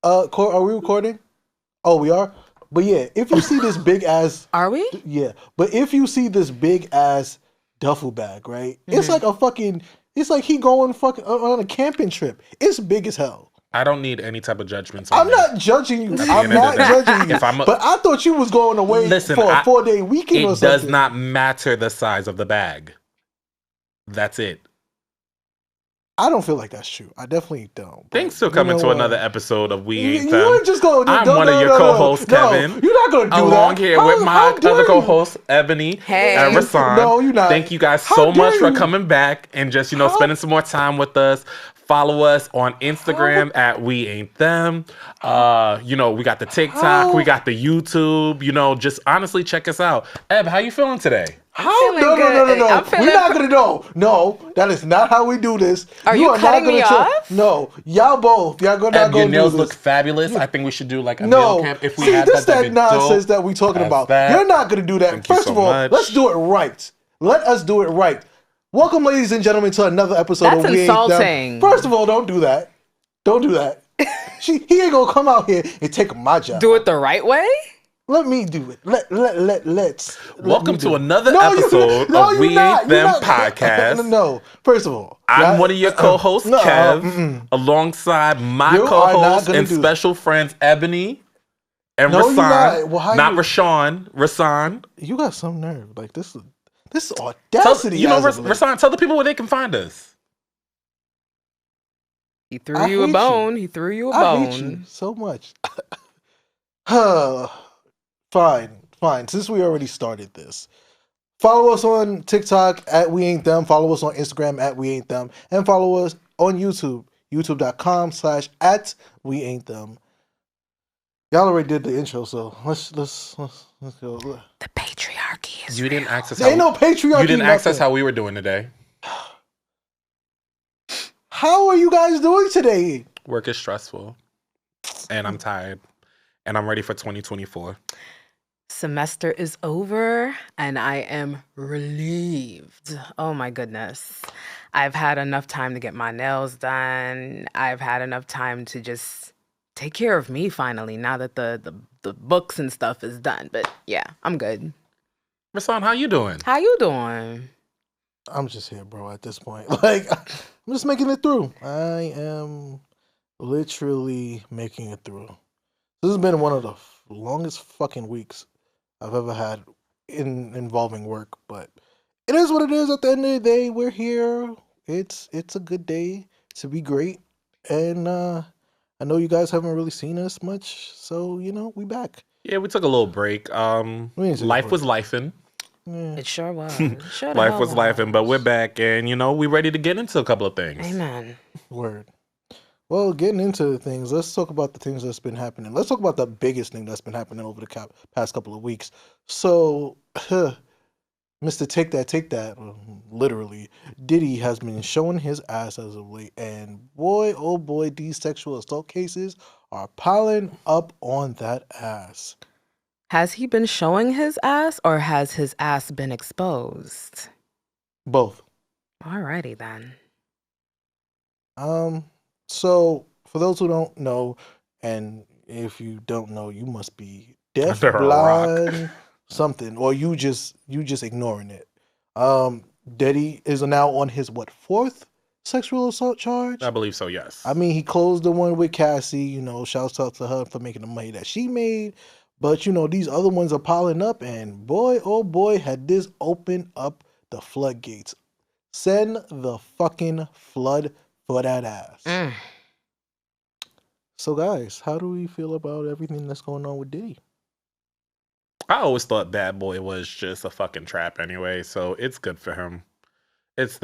Are we recording? Oh, we are. But yeah, if you see this big ass, are we? Yeah, but if you see this big ass duffel bag, right? It's like a fucking. It's like he going fucking on a camping trip. It's big as hell. I don't need any type of judgments. I'm not judging you. I'm not judging you. But I thought you was going away for a 4-day weekend or something. It does not matter the size of the bag. That's it. I don't feel like that's true. I definitely don't. Thanks for coming to another episode of We Ain't Them. You just going. I'm one of your co-hosts, Kevin. No, you're not going to do along that. here with my other co-hosts, Ebony and Rassan. No, you're not. Thank you guys so much for coming back and just spending some more time with us. Follow us on Instagram at We Ain't Them. We got the TikTok, we got the YouTube. Just honestly check us out. Eb, how you feeling today? How? No. We're not gonna know. No, that is not how we do this. You are cutting me off? No, y'all both. Y'all gonna not go do this. Your nails look fabulous. I think we should do like a nail camp if we had that nonsense that we talking about. You're not gonna do that. First of all, let's do it right. Let us do it right. Welcome, ladies and gentlemen, to another episode of We Ain't Them. First of all, don't do that. Don't do that. He ain't gonna come out here and take my job. Do it the right way? Let me do it. Let's. Welcome to another episode of We Ain't Them podcast. No, first of all, I'm one of your co-hosts, Kev, alongside my co-hosts and special friends, Ebony and Rassan. Not Rashawn, Rassan. You got some nerve. Like this is audacity. Rassan, tell the people where they can find us. He threw you a bone. I hate you so much. Fine. Since we already started this, follow us on TikTok at We Ain't Them. Follow us on Instagram at We Ain't Them, and follow us on YouTube, youtube.com/@We Ain't Them. Y'all already did the intro, so let's go. The patriarchy is. You didn't access. Ain't no patriarchy. You didn't access how we were doing today. How are you guys doing today? Work is stressful, and I'm tired, and I'm ready for 2024. Semester is over, and I am relieved. Oh my goodness. I've had enough time to get my nails done. I've had enough time to just take care of me finally, now that the books and stuff is done. But yeah, I'm good. Rassan, how you doing? How you doing? I'm just here, bro, at this point. Like, I'm just making it through. I am literally making it through. This has been one of the longest fucking weeks I've ever had involving work, but it is what it is. At the end of the day, we're here. It's a good day to be great, and I know you guys haven't really seen us much, so we back. Yeah, we took a little break. Life was lifing. Yeah. It sure was. Life was lifing, but we're back, and we ready to get into a couple of things. Amen. Word. Well, getting into things, let's talk about the things that's been happening. Let's talk about the biggest thing that's been happening over the past couple of weeks. So, Mr. Take That, literally, Diddy has been showing his ass as of late. And boy, oh boy, these sexual assault cases are piling up on that ass. Has he been showing his ass, or has his ass been exposed? Both. Alrighty then. So, for those who don't know, and if you don't know, you must be deaf, blind, something, or you just ignoring it. Diddy is now on his fourth sexual assault charge? I believe so, yes. I mean, he closed the one with Cassie. Shouts out to her for making the money that she made. But these other ones are piling up, and boy, oh boy, had this opened up the floodgates. Send the fucking flood for that ass. So guys, how do we feel about everything that's going on with Diddy? I always thought Bad Boy was just a fucking trap anyway, so it's good for him. It's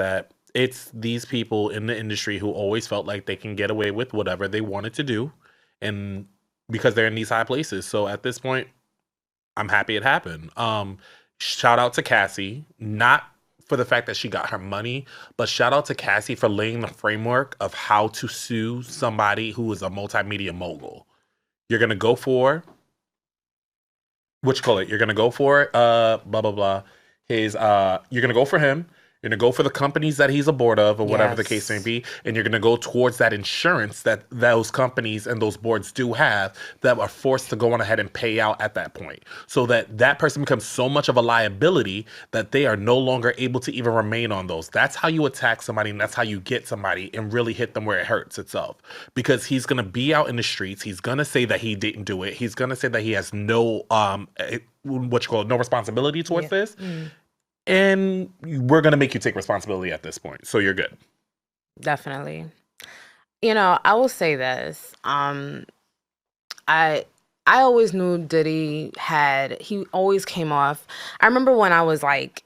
these people in the industry who always felt like they can get away with whatever they wanted to do, and because they're in these high places. So at this point, I'm happy it happened. Shout out to Cassie, not for the fact that she got her money, but shout out to Cassie for laying the framework of how to sue somebody who is a multimedia mogul. You're going to go for, you're going to go for, blah, blah, blah. You're going to go for him. You're going to go for the companies that he's a board of or whatever the case may Yes. be. And you're going to go towards that insurance that those companies and those boards do have that are forced to go on ahead and pay out at that point. So that person becomes so much of a liability that they are no longer able to even remain on those. That's how you attack somebody, and that's how you get somebody and really hit them where it hurts itself. Because he's going to be out in the streets. He's going to say that he didn't do it. He's going to say that he has no no responsibility towards this. And we're going to make you take responsibility at this point. So you're good. Definitely. I will say this. I always knew Diddy he always came off. I remember when I was like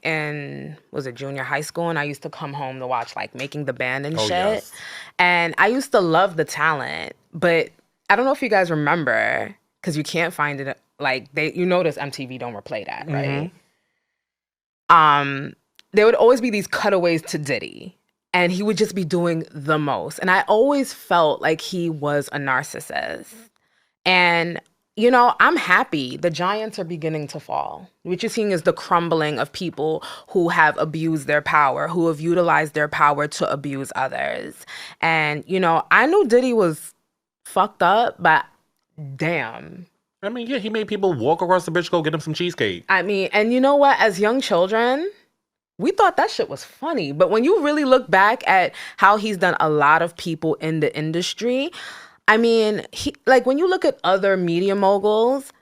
was it junior high school, and I used to come home to watch like Making the Band and shit. Yes. And I used to love the talent, but I don't know if you guys remember, because you can't find it. Like you notice MTV don't replay that, right? There would always be these cutaways to Diddy, and he would just be doing the most. And I always felt like he was a narcissist. And, I'm happy the giants are beginning to fall. What you're seeing is the crumbling of people who have abused their power, who have utilized their power to abuse others. And, I knew Diddy was fucked up, but damn. I mean, yeah, he made people walk across the bridge to go get him some cheesecake. I mean, and you know what? As young children, we thought that shit was funny. But when you really look back at how he's done a lot of people in the industry, I mean, when you look at other media moguls,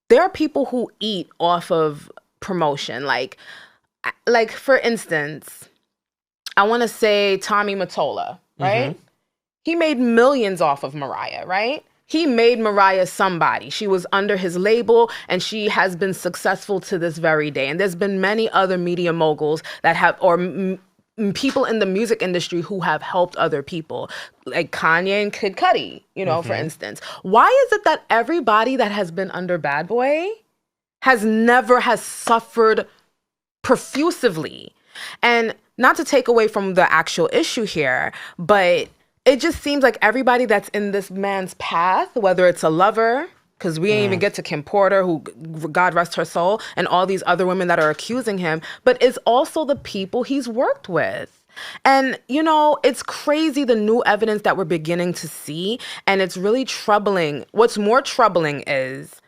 there are people who eat off of promotion. Like for instance, I want to say Tommy Mottola, right? He made millions off of Mariah, right? He made Mariah somebody. She was under his label, and she has been successful to this very day. And there's been many other media moguls that have, people in the music industry who have helped other people, like Kanye and Kid Cudi, for instance. Why is it that everybody that has been under Bad Boy has suffered profusively? And not to take away from the actual issue here, but it just seems like everybody that's in this man's path, whether it's a lover, because we ain't even get to Kim Porter, who, God rest her soul, and all these other women that are accusing him, but it's also the people he's worked with. And, it's crazy, the new evidence that we're beginning to see, and it's really troubling. What's more troubling is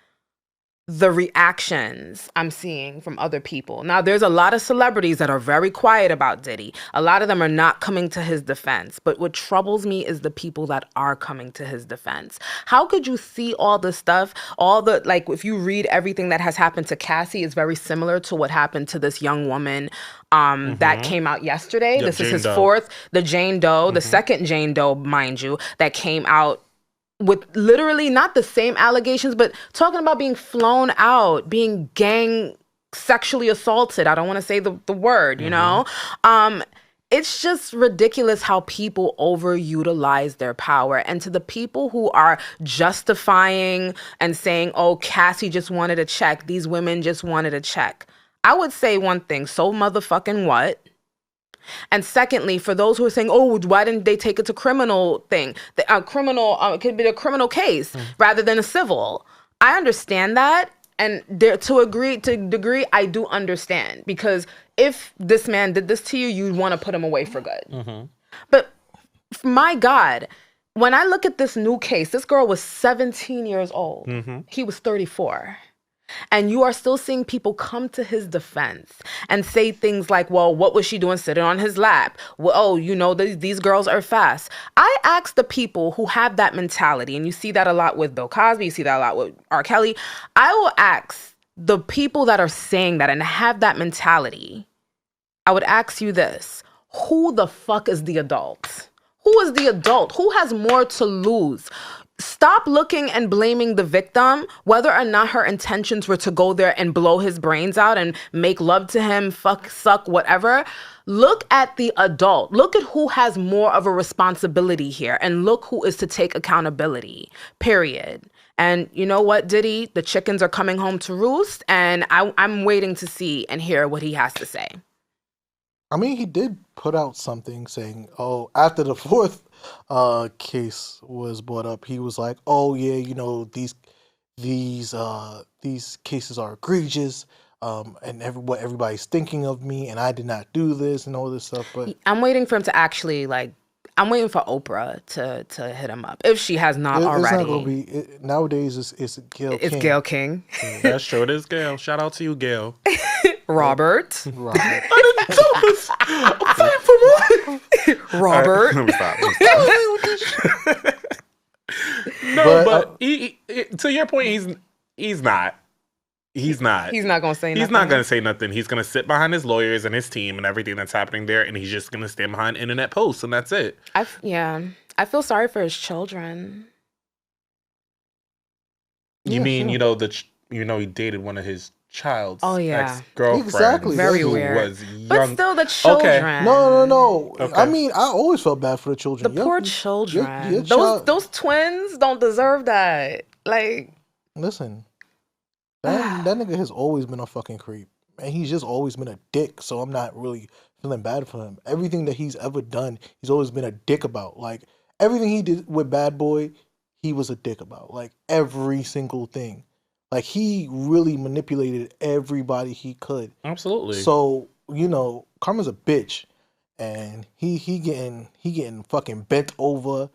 the reactions I'm seeing from other people. Now, there's a lot of celebrities that are very quiet about Diddy. A lot of them are not coming to his defense. But what troubles me is the people that are coming to his defense. How could you see all the stuff, if you read everything that has happened to Cassie, is very similar to what happened to this young woman that came out yesterday. Yep, this is Jane his Doe. fourth, the Jane Doe, the second Jane Doe, mind you, that came out with literally not the same allegations, but talking about being flown out, being gang sexually assaulted. I don't want to say the word, It's just ridiculous how people overutilize their power. And to the people who are justifying and saying, oh, Cassie just wanted a check, these women just wanted a check, I would say one thing: so motherfucking what? And secondly, for those who are saying, oh, why didn't they take it to criminal thing? It could be a criminal case rather than a civil. I understand that. And to a degree, I do understand. Because if this man did this to you, you'd want to put him away for good. But my God, when I look at this new case, this girl was 17 years old. He was 34. And you are still seeing people come to his defense and say things like, well, what was she doing sitting on his lap? Well, oh, these girls are fast. I ask the people who have that mentality, and you see that a lot with Bill Cosby, you see that a lot with R. Kelly. I will ask the people that are saying that and have that mentality, I would ask you this: who the fuck is the adult? Who is the adult? Who has more to lose? Stop looking and blaming the victim, whether or not her intentions were to go there and blow his brains out and make love to him, fuck, suck, whatever. Look at the adult. Look at who has more of a responsibility here, and look who is to take accountability, period. And you know what, Diddy? The chickens are coming home to roost, and I'm waiting to see and hear what he has to say. I mean, he did put out something saying, oh, after the fourth case was brought up, he was like, oh yeah, these cases are egregious. and what everybody's thinking of me, and I did not do this and all this stuff. But I'm waiting for him to actually I'm waiting for Oprah to hit him up if she has not already. It's not gonna be nowadays. It's Gail King. It's Gail King. That's true. It is Gail. Shout out to you, Gail. Robert. I didn't do this. I'm fighting for mine. Robert. Let me stop. No, but he, to your point, he's not. He's not. He's not going to say nothing. He's not going to say nothing. He's going to sit behind his lawyers and his team and everything that's happening there, and he's just going to stand behind internet posts, and that's it. I feel sorry for his children. You mean, he dated one of his child's ex-girlfriends. Exactly. Very who weird. Was young. But still, the children. Okay. No. Okay. I mean, I always felt bad for the children. The poor children. Your those twins don't deserve that. Like, listen, that nigga has always been a fucking creep, and he's just always been a dick. So I'm not really feeling bad for him. Everything that he's ever done, he's always been a dick about. Like everything he did with Bad Boy, he was a dick about. Like every single thing. Like he really manipulated everybody he could. Absolutely. So Karma's a bitch, and he getting fucking bent over,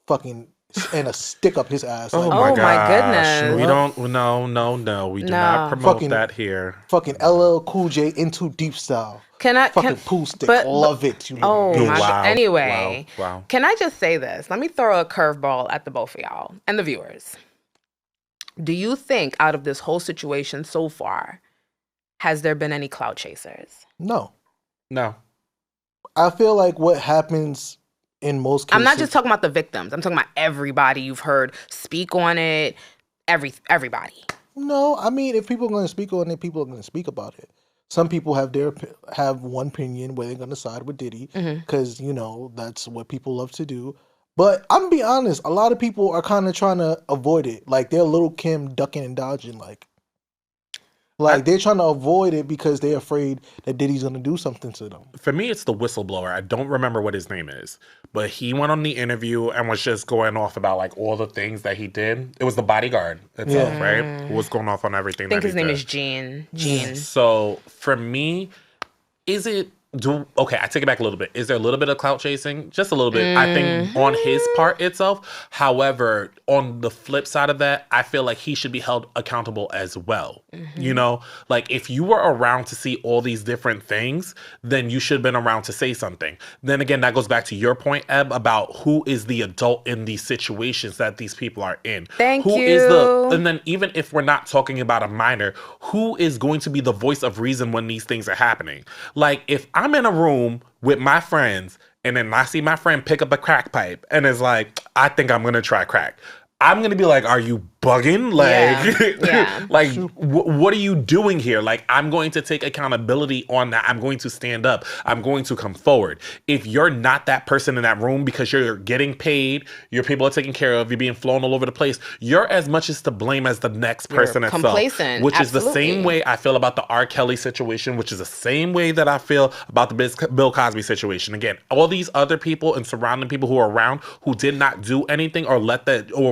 fucking and a stick up his ass. Oh like, my goodness. We don't. No. We do not promote that here. Fucking LL Cool J into deep style. Fucking pool stick. Love it. Oh my God. Anyway, wow. Can I just say this? Let me throw a curveball at the both of y'all and the viewers. Do you think out of this whole situation so far, has there been any clout chasers? No. I feel like what happens in most cases... I'm not just talking about the victims. I'm talking about everybody you've heard speak on it. Everybody. No, I mean, if people are going to speak on it, people are going to speak about it. Some people have one opinion where they're going to side with Diddy because, that's what people love to do. But I'm going to be honest, a lot of people are kind of trying to avoid it. Like, they're Little Kim ducking and dodging. Like they're trying to avoid it because they're afraid that Diddy's going to do something to them. For me, it's the whistleblower. I don't remember what his name is. But he went on the interview and was just going off about, like, all the things that he did. It was the bodyguard itself, right? Who was going off on everything I think his name did. is Gene. So, for me, is it... I take it back a little bit. Is there a little bit of clout chasing? Just a little bit. I think on his part itself. However, on the flip side of that, I feel like he should be held accountable as well. Like if you were around to see all these different things, then you should have been around to say something. Then again, that goes back to your point, Eb, about who is the adult in these situations that these people are in. Thank you. And then even if we're not talking about a minor, who is going to be the voice of reason when these things are happening? Like if I'm in a room with my friends and then I see my friend pick up a crack pipe and is like, I think I'm going to try crack. I'm going to be like, are you bugging? Like, what are you doing here? Like, I'm going to take accountability on that. I'm going to stand up. I'm going to come forward. If you're not that person in that room because you're getting paid, your people are taken care of, you're being flown all over the place, you're as much as to blame as the next person itself. Complacent. Which is the same way I feel about the R. Kelly situation, which is the same way that I feel about the Bill Cosby situation. Again, all these other people and surrounding people who are around who did not do anything or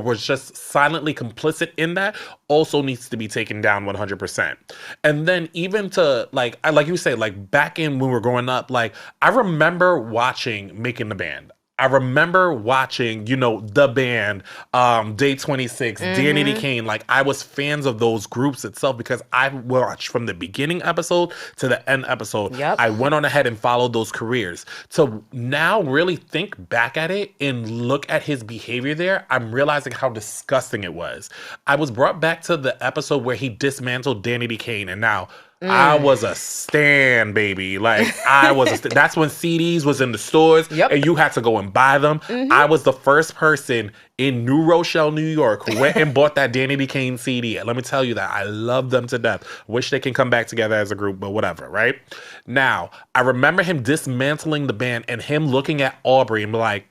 were just silently complicit in that also needs to be taken down 100%. And then even to like you say, like back in when we were growing up, like I remember watching Making the Band. I remember watching, the band, Day 26, Danny D. Kane. Like, I was fans of those groups itself because I watched from the beginning episode to the end episode. Yep. I went on ahead and followed those careers. To now really think back at it and look at his behavior there, I'm realizing how disgusting it was. I was brought back to the episode where he dismantled Danny D. Kane, and now... I was a stan, baby. Like, that's when CDs was in the stores and you had to go and buy them. I was the first person in New Rochelle, New York, who went and bought that Danny D. Kane CD. And let me tell you that I love them to death. Wish they can come back together as a group, but whatever, right? Now, I remember him dismantling the band and him looking at Aubrey and be like,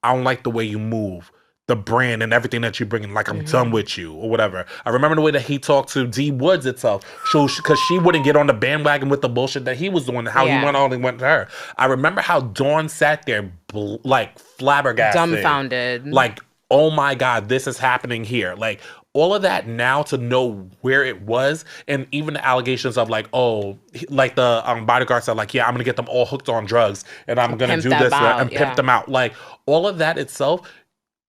I don't like the way you move. The brand and everything that you bring in, like I'm done with you or whatever. I remember the way that he talked to D Woods itself, because she wouldn't get on the bandwagon with the bullshit that he was doing, how he went on and went to her. I remember how Dawn sat there like flabbergasted, dumbfounded, like, oh my God, this is happening here. Like all of that now to know where it was, and even the allegations of like, oh, like the bodyguard said, like, yeah, I'm gonna get them all hooked on drugs, and I'm gonna do this and pimp them out. Like all of that itself,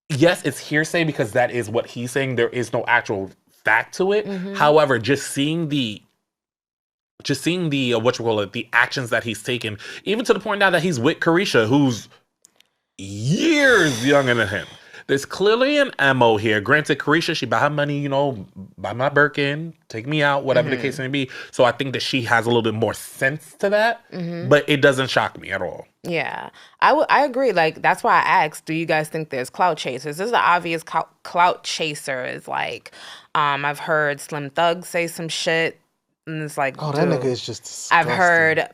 yes, it's hearsay because that is what he's saying. There is no actual fact to it. However, just seeing the the actions that he's taken, even to the point now that he's with Carisha, who's years younger than him. There's clearly an MO here. Granted, Carisha, she buy her money, you know, buy my Birkin, take me out, whatever the case may be. So I think that she has a little bit more sense to that, but it doesn't shock me at all. Yeah, I agree. Like, that's why I asked, do you guys think there's clout chasers? This is the obvious clout chaser is like, I've heard Slim Thug say some shit, and it's like, oh, that nigga is just disgusting. I've heard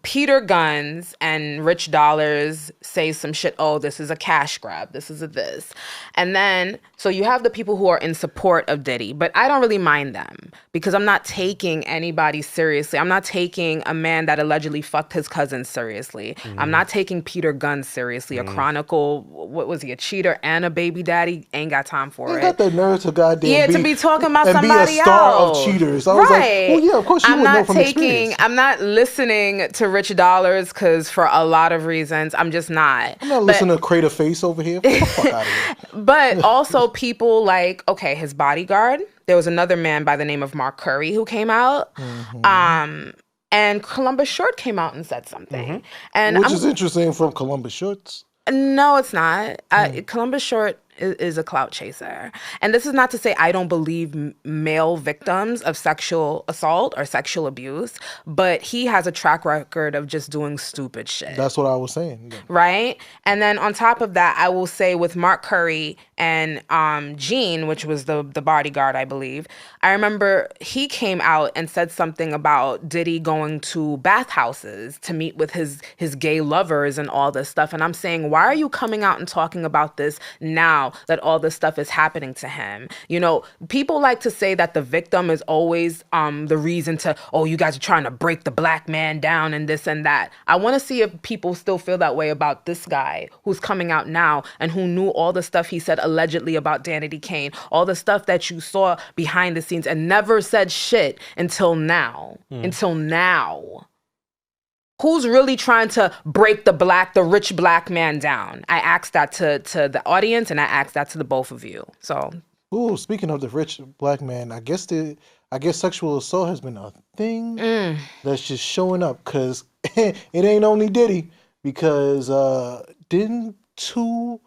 Peter Guns and Rich Dollars say some shit. Oh, this is a cash grab. This is a this. And then, so you have the people who are in support of Diddy, but I don't really mind them because I'm not taking anybody seriously. I'm not taking a man that allegedly fucked his cousin seriously. I'm not taking Peter Guns seriously. A chronicle, what was he, a cheater and a baby daddy? Ain't got time for it. Got the nerve to goddamn to be talking about and somebody be a star else. Of cheaters. I was like, well, yeah, of course you would know from experience. I'm not listening to Rich Dollars because for a lot of reasons, I'm just not. I'm not listening to Crater Face over here. Get the fuck out of here. But also people like, okay, his bodyguard. There was another man by the name of Mark Curry who came out. And Columbus Short came out and said something. And Which is interesting from Columbus Shorts. No, it's not. Columbus Short is a clout chaser. And this is not to say I don't believe male victims of sexual assault or sexual abuse, but he has a track record of just doing stupid shit. That's what I was saying. Yeah. Right? And then on top of that, I will say with Mark Curry and Gene, which was the bodyguard, I believe, I remember he came out and said something about Diddy going to bathhouses to meet with his gay lovers and all this stuff. And I'm saying, why are you coming out and talking about this now that all this stuff is happening to him? You know, people like to say that the victim is always the reason to, oh, you guys are trying to break the black man down and this and that. I want to see if people still feel that way about this guy who's coming out now and who knew all the stuff he said allegedly about Danity Kane, all the stuff that you saw behind the scenes and never said shit until now. Until now. Who's really trying to break the rich black man down? I asked that to the audience, and I asked that to the both of you. So, ooh, speaking of the rich black man, I guess sexual assault has been a thing that's just showing up because it ain't only Diddy. Because didn't two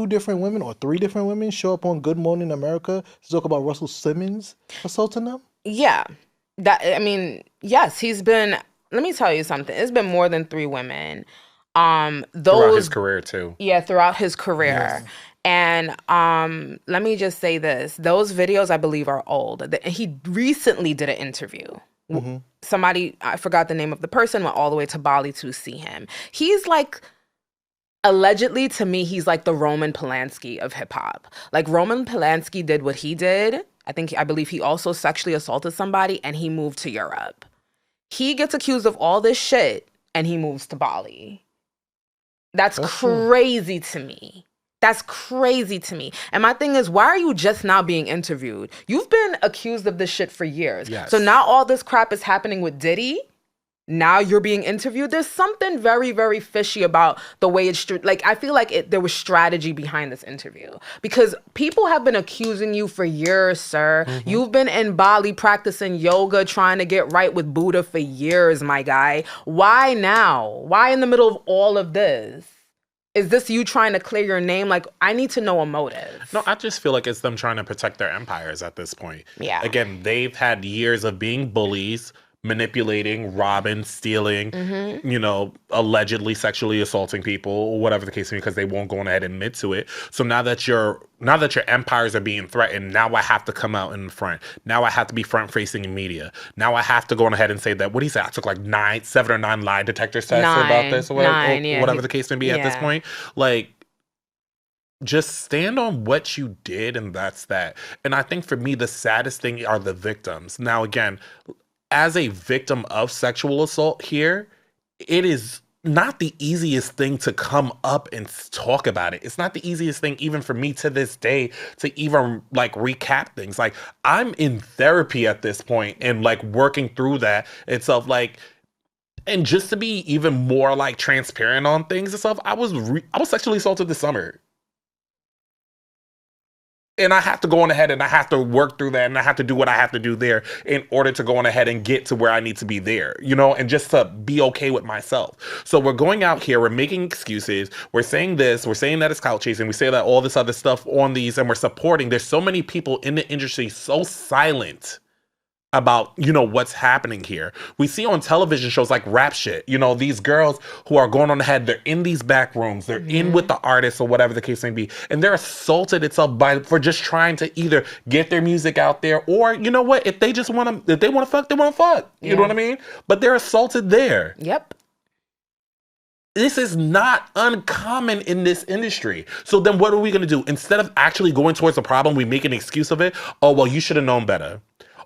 different women or three different women show up on Good Morning America to talk about Russell Simmons assaulting them? Yeah, yes, he's been. Let me tell you something. It's been more than 3 women. Throughout his career, too. Yeah, throughout his career. Yes. And let me just say this. Those videos, I believe, are old. He recently did an interview. Somebody, I forgot the name of the person, went all the way to Bali to see him. He's like, allegedly, to me, he's like the Roman Polanski of hip-hop. Like, Roman Polanski did what he did. I believe he also sexually assaulted somebody, and he moved to Europe. He gets accused of all this shit and he moves to Bali. That's crazy to me. That's crazy to me. And my thing is, why are you just now being interviewed? You've been accused of this shit for years. Yes. So now all this crap is happening with Diddy. Now you're being interviewed. There's something very, very fishy about the way it's like. I feel like there was strategy behind this interview because people have been accusing you for years, sir. You've been in Bali practicing yoga, trying to get right with Buddha for years, my guy. Why now? Why in the middle of all of this? Is this you trying to clear your name? Like, I need to know a motive. No, I just feel like it's them trying to protect their empires at this point. Yeah. Again, they've had years of being bullies, manipulating, robbing, stealing, you know, allegedly sexually assaulting people, whatever the case may be, because they won't go ahead and admit to it. So now that your empires are being threatened, now I have to come out in front. Now I have to be front facing in media. Now I have to go on ahead and say that, what do you say? I took like 7 or 9 lie detector tests about this or whatever the case may be at this point. Like, just stand on what you did, and that's that. And I think for me, the saddest thing are the victims. Now, again, as a victim of sexual assault here, it is not the easiest thing to come up and talk about it. It's not the easiest thing even for me to this day to even like recap things. Like I'm in therapy at this point and like working through that itself. Like, and just to be even more like transparent on things and stuff, I was sexually assaulted this summer. And I have to go on ahead and I have to work through that and I have to do what I have to do there in order to go on ahead and get to where I need to be there, you know, and just to be okay with myself. So we're going out here, we're making excuses, we're saying this, we're saying that it's clout chasing, we say that all this other stuff on these, and we're supporting. There's so many people in the industry so silent about, you know, what's happening here. We see on television shows like Rap Shit, you know, these girls who are going on ahead, they're in these back rooms, they're in with the artists or whatever the case may be, and they're assaulted itself for just trying to either get their music out there or, you know what, if they just want to, if they want to fuck, they want to fuck. You know what I mean? But they're assaulted there. Yep. This is not uncommon in this industry. So then what are we going to do? Instead of actually going towards the problem, we make an excuse of it. Oh, well, you should have known better.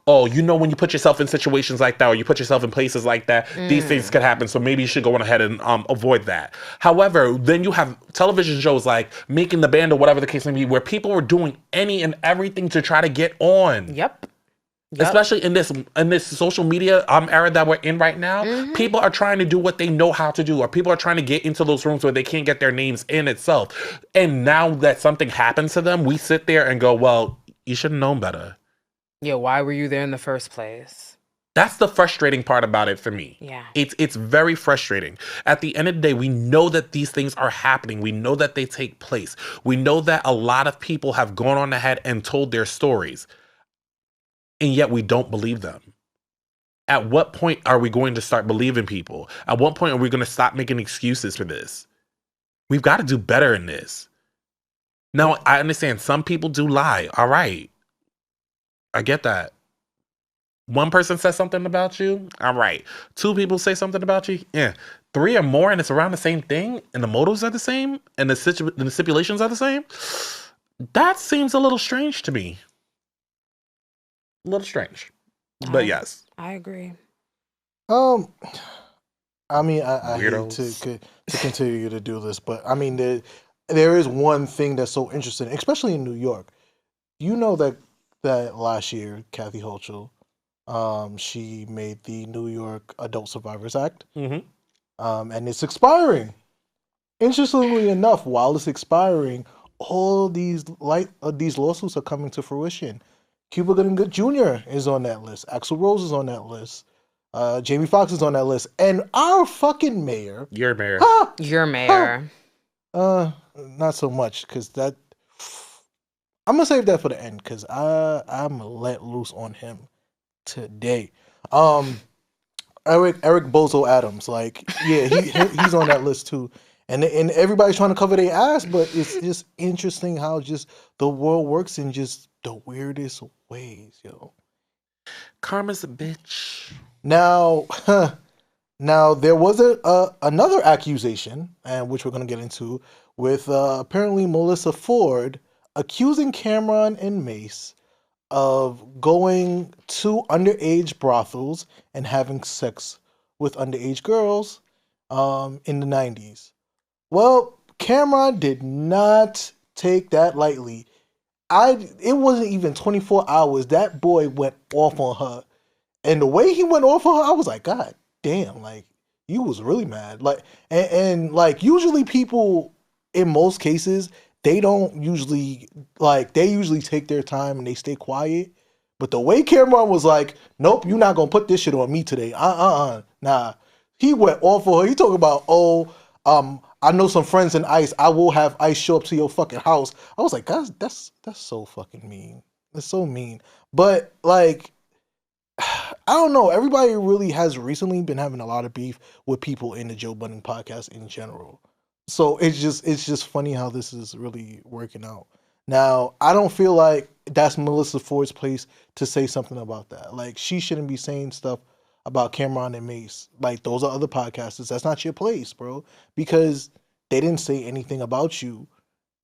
Oh, you know, when you put yourself in situations like that or you put yourself in places like that, these things could happen. So maybe you should go on ahead and avoid that. However, then you have television shows like Making the Band or whatever the case may be, where people are doing any and everything to try to get on. Yep. Especially in this social media era that we're in right now, people are trying to do what they know how to do, or people are trying to get into those rooms where they can't get their names in itself. And now that something happens to them, we sit there and go, well, you should have known better. Yeah, why were you there in the first place? That's the frustrating part about it for me. Yeah. It's very frustrating. At the end of the day, we know that these things are happening. We know that they take place. We know that a lot of people have gone on ahead and told their stories, and yet we don't believe them. At what point are we going to start believing people? At what point are we going to stop making excuses for this? We've got to do better in this. Now, I understand some people do lie. All right. I get that. One person says something about you. All right. Two people say something about you. Yeah. Three or more and it's around the same thing and the motives are the same and the stipulations are the same. That seems a little strange to me. A little strange. But yes. I agree. I mean, I hate to continue to do this, but I mean, there is one thing that's so interesting, especially in New York. You know that last year, Kathy Hochul, she made the New York Adult Survivors Act, and it's expiring. Interestingly enough, while it's expiring, all these lawsuits are coming to fruition. Cuba Gooding Good Jr. is on that list. Axl Rose is on that list. Jamie Foxx is on that list, and our fucking mayor. Your mayor. Your mayor. Not so much, because that. I'm gonna save that for the end, because I'm let loose on him today. Eric Bozo Adams, like, yeah, he's on that list too. And everybody's trying to cover their ass, but it's just interesting how just the world works in just the weirdest ways, yo. Karma's a bitch. Now there was another accusation, and which we're gonna get into, with apparently Melyssa Ford accusing Camron and Mace of going to underage brothels and having sex with underage girls in the 90s. Well, Camron did not take that lightly. It wasn't even 24 hours. That boy went off on her. And the way he went off on her, I was like, God damn, like, you was really mad. Like, and like, usually people, in most cases, they don't usually, like, they usually take their time and they stay quiet. But the way Camron was like, nope, you're not going to put this shit on me today. Nah. He went off on her. He talking about, I know some friends in ICE. I will have ICE show up to your fucking house. I was like, guys, that's so fucking mean. That's so mean. But, like, I don't know. Everybody really has recently been having a lot of beef with people in the Joe Budden podcast in general. So it's just funny how this is really working out. Now, I don't feel like that's Melyssa Ford's place to say something about that. Like, she shouldn't be saying stuff about Camron and Mace. Like, those are other podcasters. That's not your place, bro. Because they didn't say anything about you.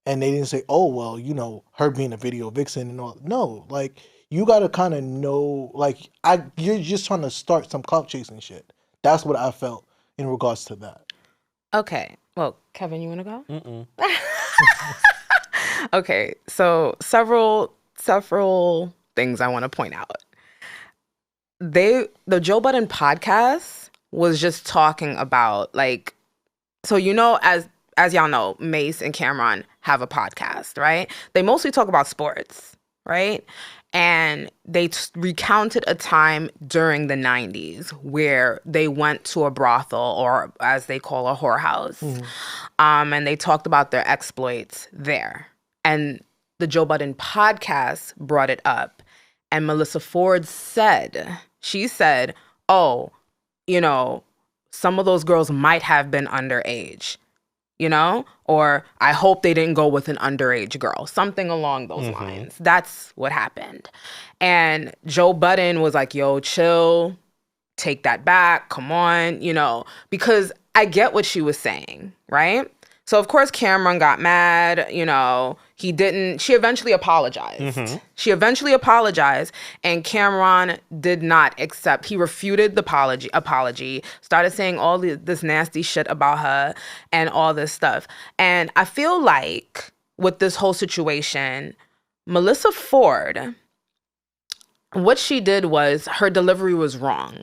And they didn't say, oh, well, you know, her being a video vixen and all. No, like, you got to kind of know, like, you're just trying to start some clout chasing shit. That's what I felt in regards to that. Okay. Well, Kevin, you want to go? Mm-mm. Okay. So several things I want to point out. The Joe Budden podcast was just talking about like, so as y'all know, Mace and Camron have a podcast, right? They mostly talk about sports, right? And they recounted a time during the 90s where they went to a brothel, or as they call a whorehouse. And they talked about their exploits there. And the Joe Budden podcast brought it up. And Melyssa Ford said, oh, some of those girls might have been underage. Or I hope they didn't go with an underage girl, something along those lines. That's what happened. And Joe Budden was like, yo, chill, take that back, come on, because I get what she was saying, right? So, of course, Camron got mad, she eventually apologized. She eventually apologized, and Camron did not accept. He refuted the apology, started saying all this nasty shit about her and all this stuff. And I feel like with this whole situation, Melyssa Ford, what she did was her delivery was wrong.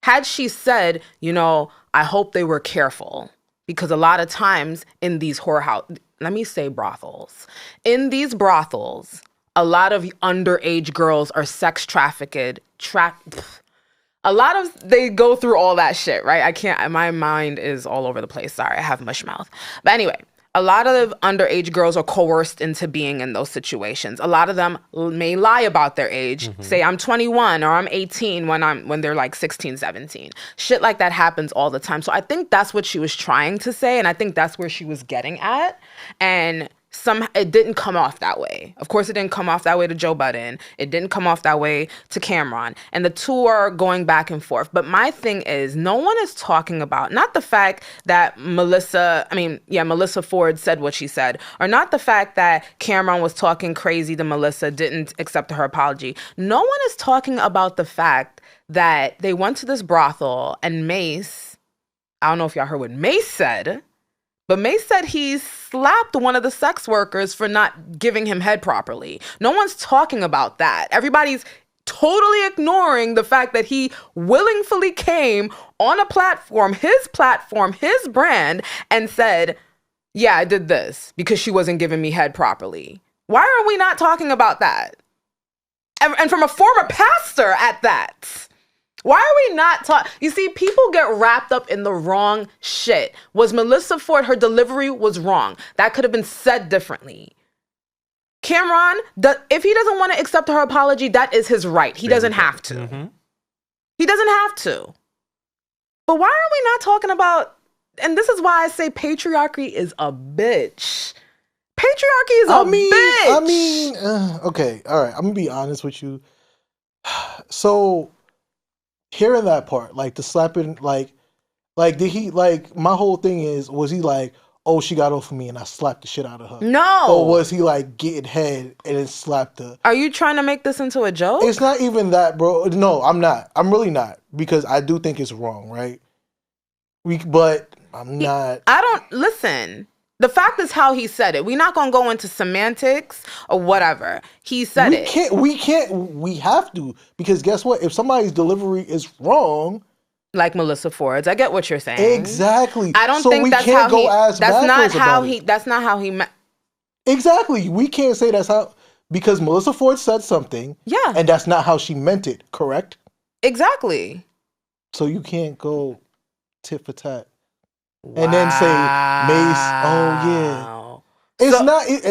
Had she said, I hope they were careful. Because a lot of times in these brothels. In these brothels, a lot of underage girls are sex trafficked. They go through all that shit, right? My mind is all over the place. Sorry, I have mush mouth. But anyway, a lot of underage girls are coerced into being in those situations. A lot of them may lie about their age, say I'm 21 or I'm 18 when they're like 16, 17. Shit like that happens all the time. So I think that's what she was trying to say, and I think that's where she was getting at. And it didn't come off that way. Of course, it didn't come off that way to Joe Budden. It didn't come off that way to Camron. And the two are going back and forth. But my thing is, no one is talking about, not the fact that Melyssa Ford said what she said, or not the fact that Camron was talking crazy to Melyssa, didn't accept her apology. No one is talking about the fact that they went to this brothel and Mace, I don't know if y'all heard what Mace said, but Mace said he slapped one of the sex workers for not giving him head properly. No one's talking about that. Everybody's totally ignoring the fact that he willingly came on a platform, his brand, and said, yeah, I did this because she wasn't giving me head properly. Why are we not talking about that? And from a former pastor at that. Why are we not talking? You see, people get wrapped up in the wrong shit. Was Melyssa Ford, her delivery was wrong. That could have been said differently. Camron, if he doesn't want to accept her apology, that is his right. He doesn't have to. He doesn't have to. But why are we not talking about, and this is why I say patriarchy is a bitch. Patriarchy is bitch. Okay, all right. I'm going to be honest with you. So, hearing that part, like the slapping, like did he, like, my whole thing is, was he like, oh, she got off of me and I slapped the shit out of her? No. Or was he like getting head and then slapped her? Are you trying to make this into a joke? It's not even that, bro. No, I'm not. I'm really not, because I do think it's wrong, right? But I'm not. Listen. The fact is how he said it. We're not going to go into semantics or whatever. He said it. We have to, because guess what? If somebody's delivery is wrong, like Melyssa Ford's, I get what you're saying. Exactly. I don't think that's how he. That's not how he. Exactly. We can't say that's how, because Melyssa Ford said something. Yeah. And that's not how she meant it. Correct. Exactly. So you can't go tit for tat. And then say, Mace, oh yeah.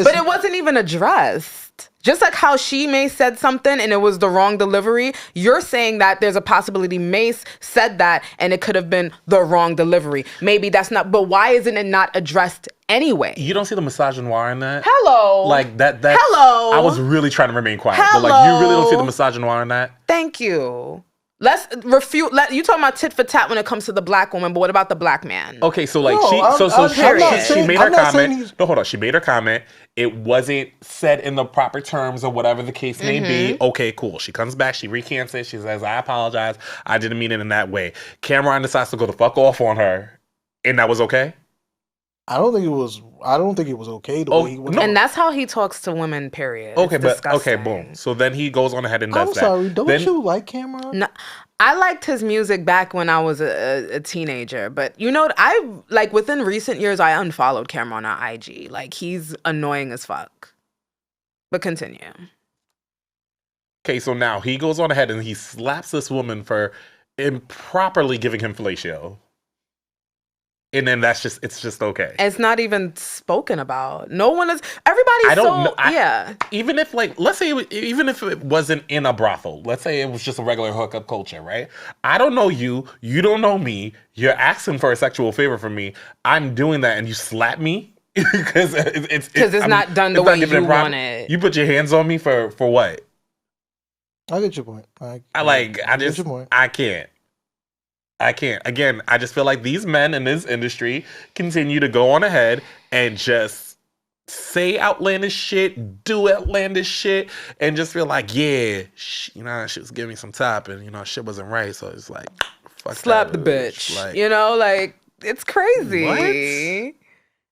But it wasn't even addressed. Just like how she Mace said something and it was the wrong delivery, you're saying that there's a possibility Mace said that and it could have been the wrong delivery. Maybe that's not, but why isn't it not addressed anyway? You don't see the misogynoir in that? Hello. Like that. Hello. I was really trying to remain quiet. Hello. But like, you really don't see the misogynoir in that? Thank you. Let's refute. You talking about tit for tat when it comes to the black woman, but what about the black man? Okay, so like she made her comment. No, hold on. She made her comment. It wasn't said in the proper terms or whatever the case may be. Okay, cool. She comes back. She recants it. She says, "I apologize. I didn't mean it in that way." Camron decides to go the fuck off on her, and that was okay. I don't think it was okay the way he went. And that's how he talks to women, period. Okay, It's okay, boom. So then he goes on ahead and does I'm that. sorry, don't then, you like Camron? No, I liked his music back when I was a teenager, but you know, I like within recent years I unfollowed Camron on IG. Like he's annoying as fuck. But continue. Okay, so now he goes on ahead and he slaps this woman for improperly giving him fellatio. And then it's just okay. It's not even spoken about. No one is. Everybody's I don't know. Yeah. Even if let's say even if it wasn't in a brothel, let's say it was just a regular hookup culture, right? I don't know you. You don't know me. You're asking for a sexual favor from me. I'm doing that, and you slap me because it's not done the way you want it. You put your hands on me for what? I get your point. I can't. Again, I just feel like these men in this industry continue to go on ahead and just say outlandish shit, do outlandish shit, and just feel like, yeah, she was giving me some top, and shit wasn't right, so it's like, fuck slap the bitch. Like, like it's crazy. What?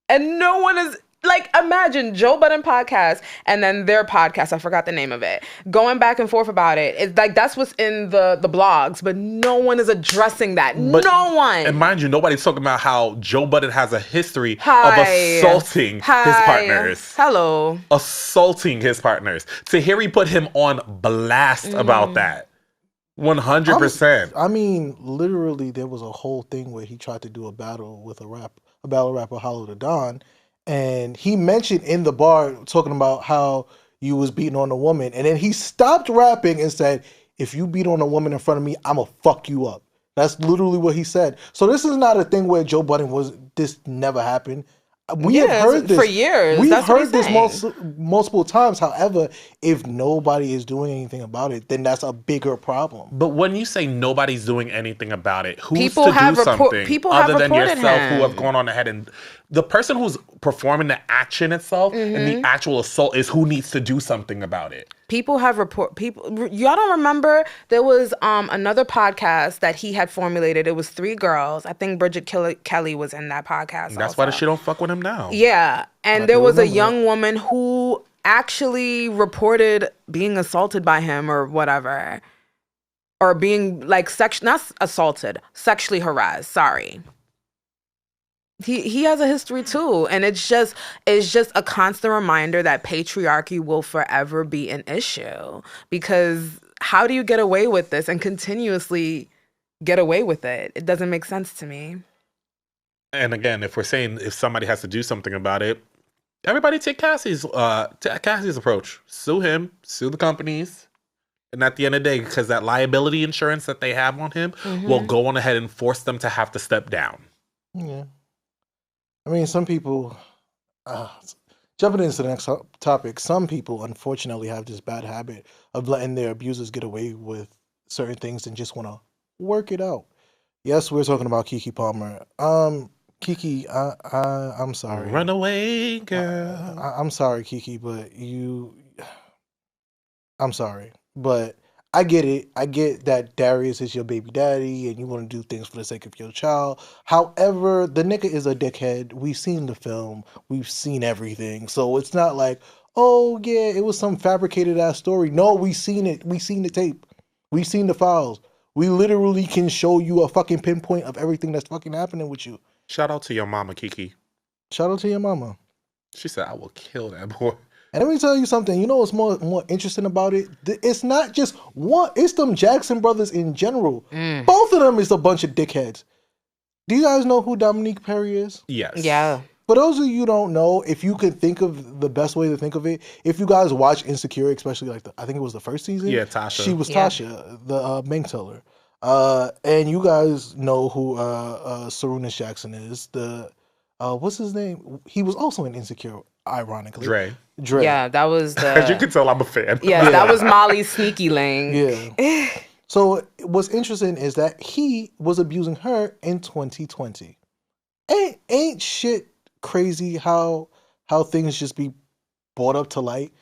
And no one is. Like, imagine Joe Budden podcast and then their podcast, I forgot the name of it, going back and forth about it. It's like, that's what's in the blogs, but no one is addressing that. No one. And mind you, nobody's talking about how Joe Budden has a history of assaulting his partners. Hello. Assaulting his partners. Tahiri put him on blast about that. 100%. I mean, literally, there was a whole thing where he tried to do a battle with a battle rapper, Hollow the Don. And he mentioned in the bar talking about how you was beating on a woman. And then he stopped rapping and said, if you beat on a woman in front of me, I'm going to fuck you up. That's literally what he said. So this is not a thing where Joe Budden this never happened. We have heard this for years. We've heard this multiple times. However, if nobody is doing anything about it, then that's a bigger problem. But when you say nobody's doing anything about it, who's people to have do something people other have than yourself him. who have gone on ahead and the person who's performing the action itself and the actual assault is who needs to do something about it. People have y'all don't remember there was another podcast that he had formulated. It was 3 girls. I think Bridget Kelly was in that podcast. That's why the shit don't fuck with him now. Yeah. And there was a young woman who actually reported being assaulted by him or whatever. Or being like not assaulted, sexually harassed. Sorry. He has a history too, and it's just a constant reminder that patriarchy will forever be an issue, because how do you get away with this and continuously get away with it? It doesn't make sense to me. And again, if we're saying if somebody has to do something about it, everybody take Cassie's approach. Sue him, sue the companies. And at the end of the day, because that liability insurance that they have on him will go on ahead and force them to have to step down. Yeah. I mean, some people, jumping into the next topic, some people unfortunately have this bad habit of letting their abusers get away with certain things and just want to work it out. Yes, we're talking about Keke Palmer. Keke, I'm sorry. Run away, girl. I'm sorry, Keke, but I'm sorry. But I get it. I get that Darius is your baby daddy and you want to do things for the sake of your child. However, the nigga is a dickhead. We've seen the film. We've seen everything. So it's not like, oh, yeah, it was some fabricated ass story. No, we seen it. We seen the tape. We seen the files. We literally can show you a fucking pinpoint of everything that's fucking happening with you. Shout out to your mama, Keke. Shout out to your mama. She said, I will kill that boy. And let me tell you something. You know what's more interesting about it? It's not just one. It's them Jackson brothers in general. Both of them is a bunch of dickheads. Do you guys know who Dominique Perry is? Yes. Yeah. For those of you who don't know, if you could think of the best way to think of it, if you guys watch Insecure, especially like I think it was the first season. Yeah, Tasha. She was Tasha, the bank teller. And you guys know who Sarunas Jackson is. What's his name? He was also in Insecure, ironically. Dre. Yeah, that was the... As you can tell, I'm a fan. Yeah, that was Molly's sneaky link. Yeah. So what's interesting is that he was abusing her in 2020. Ain't shit crazy how things just be brought up to light?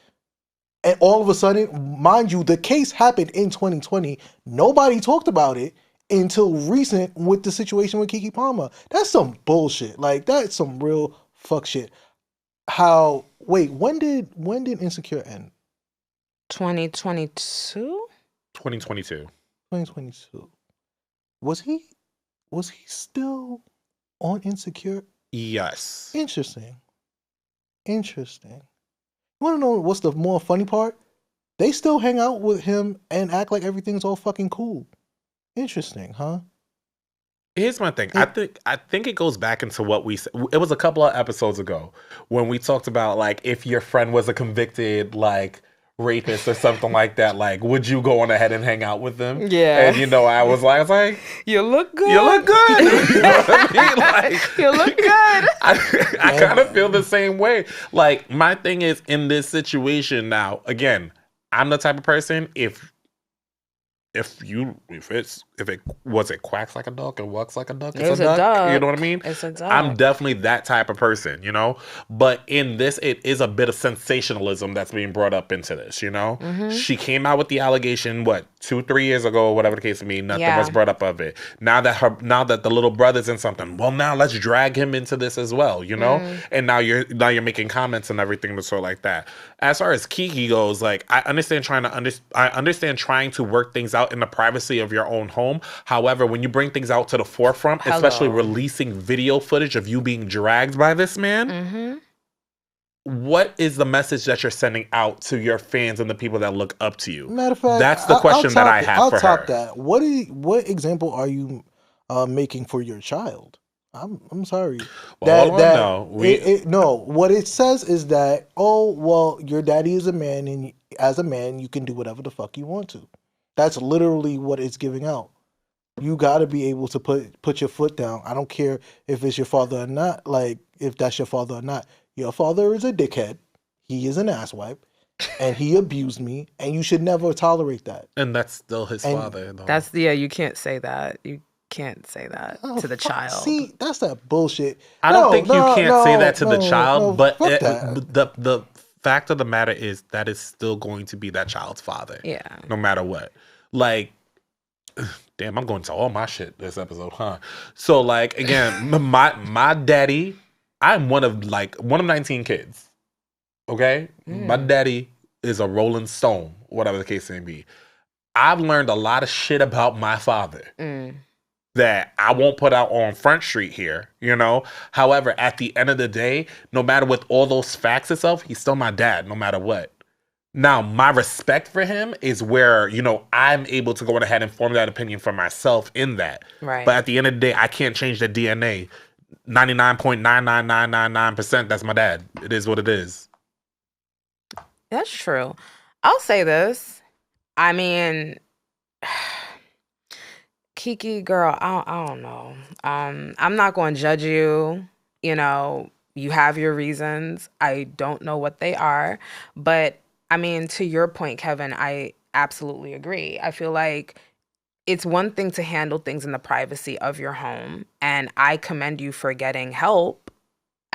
And all of a sudden, mind you, the case happened in 2020. Nobody talked about it until recent with the situation with Keke Palmer. That's some bullshit. Like, that's some real fuck shit. When did Insecure end? 2022? 2022. 2022. Was he still on Insecure? Yes. Interesting. You want to know what's the more funny part? They still hang out with him and act like everything's all fucking cool. Interesting, huh? Here's my thing. I think it goes back into what we said. It was a couple of episodes ago when we talked about like if your friend was a convicted like rapist or something like that, like would you go on ahead and hang out with them? Yeah. And I was like, you look good. You look good. You know what I mean? Like, you look good. I kind of feel the same way. Like my thing is in this situation now. Again, I'm the type of person if it quacks like a duck and walks like a duck, it's a duck. You know what I mean? It's a duck. I'm definitely that type of person, But in this, it is a bit of sensationalism that's being brought up into this, Mm-hmm. She came out with the allegation, 2-3 years ago, whatever the case may be, nothing was brought up of it. Now that the little brother's in something, well, now let's drag him into this as well, And now you're making comments and everything to sort like that. As far as Keke goes, like I understand trying to work things out in the privacy of your own home. However, when you bring things out to the forefront, especially releasing video footage of you being dragged by this man, what is the message that you're sending out to your fans and the people that look up to you? Matter of fact, that's the question that I have for her. I'll top that. What example are you making for your child? I'm sorry. No. What it says is that, oh, well, your daddy is a man, and as a man, you can do whatever the fuck you want to. That's literally what it's giving out. You got to be able to put your foot down. I don't care if it's your father or not. Like, if that's your father or not. Your father is a dickhead. He is an asswipe. And he abused me. And you should never tolerate that. And that's still his father. Though. You can't say that. You can't say that to the child. See, that's that bullshit. I don't think you can't say that to the child, but the fact of the matter is that is still going to be that child's father. Yeah. No matter what. Like, damn, I'm going to all my shit this episode, huh? So, like, again, my daddy, I'm one of 19 kids. Okay? My daddy is a Rolling Stone, whatever the case may be. I've learned a lot of shit about my father. That I won't put out on Front Street here, However, at the end of the day, no matter with all those facts itself, he's still my dad, no matter what. Now, my respect for him is where, I'm able to go ahead and form that opinion for myself in that. Right. But at the end of the day, I can't change the DNA. 99.99999%, that's my dad. It is what it is. That's true. I'll say this. I mean... Keke, girl, I don't know. I'm not going to judge you. You have your reasons. I don't know what they are. But, I mean, to your point, Kevin, I absolutely agree. I feel like it's one thing to handle things in the privacy of your home. And I commend you for getting help